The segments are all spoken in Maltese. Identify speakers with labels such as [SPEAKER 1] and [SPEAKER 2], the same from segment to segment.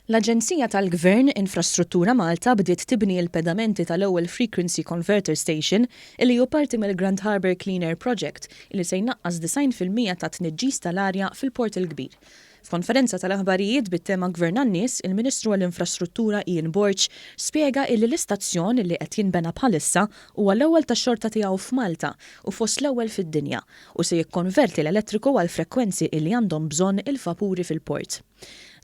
[SPEAKER 1] L-Aġenzija tal-Gvern Infrastruttura Malta bdiet tibni l-pedamenti tal-ewwel Frequency Converter Station illi hu parti mill-Grand Harbour Cleaner Project illi se jnaqqas 90% ta' tniġġis tal-arja fil-Port il-Kbir. F'konferenza tal-aħbarijiet bit-tema Gvern għan-nies, il-Ministru għall-Infrastruttura Ian Borch spjega illi l-istazzjon illi qed jinbena bħalissa huwa l-ewwel tax-xorta tiegħu f'Malta u fost l-ewwel fid-dinja u se jikkonverti l-elettriku għal frekwenzi illi għandhom bżonn il-vapuri fil-port.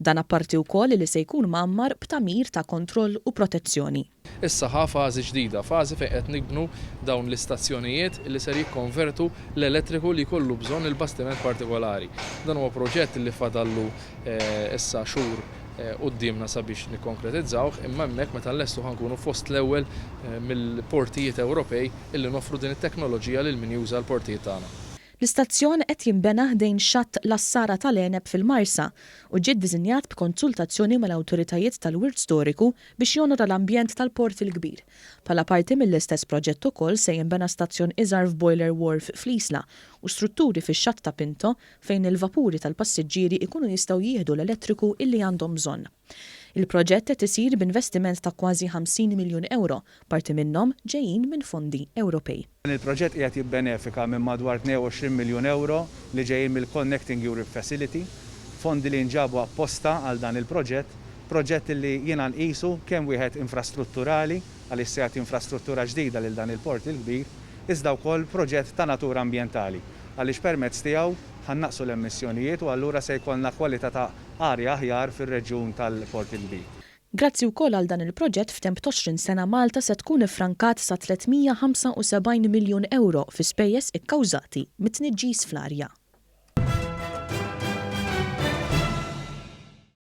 [SPEAKER 1] Dan apparti wkoll li se jkun mgħammar b'tamir ta' kontroll u protezzjoni.
[SPEAKER 2] Issa fażi ġdida, fażi fejn qed nibnu dawn l-istazzjonijiet li ser jikkonvertu l-elettriku li jkollu bżonn il-bastiment partikolari. Dan huwa proġett li fadallu issa xhur qudiemna sabiex nikkonkretizzawh, imma hemmhekk meta nlestu ħankunu fost l-ewwel mill-portijiet Ewropej illi noffru din it-teknoloġija lil min juża l-portijiet tagħna.
[SPEAKER 1] L-istazzjon qed jinbena ħdejn xatt l-Assara tal-Eneb fil-Marsa u ġiet diżinjat b'konsultazzjoni mal-awtoritajiet tal-Wirt Storiku biex jonora l-ambjent tal-Port il-Kbir. Bħala parti mill-istess proġett ukoll se jinbena stazzjon iżgħar f'Boiler Wharf fl-Isla u strutturi fix-xatt ta' Pinto fejn il-vapuri tal-passiġġieri ikunu jistgħu jieħdu l-elettriku illi għandhom bżonn. Il-proġett qed isir b'investiment ta' kważi 50 miljun euro, parti minnhom ġejjin minn fondi Ewropej.
[SPEAKER 3] Il-proġett qiegħed jibbenefika minn madwar 22 miljun euro li ġejjin mill-Connecting Europe Facility, fondi li nġabu apposta għal dan il-proġett, proġett li jiena nqisu kemm wieħed infrastrutturali għaliex se jagħti infrastruttura ġdida lil dan il-Port il-Kbir, iżda wkoll proġett ta' natura ambjentali għaliex permezz tiegħu ħannaqsu l-emissjonijiet u allura se jkollna kwalità ta' arja aħjar fir-reġjun tal-Port il-Kbir.
[SPEAKER 1] Grazzi wkoll għal dan il-proġett f'temp 20 sena Malta se tkun iffrankat sa 375 miljun euro fi spejjeż ikkawżati mit-tniġġis fl-arja.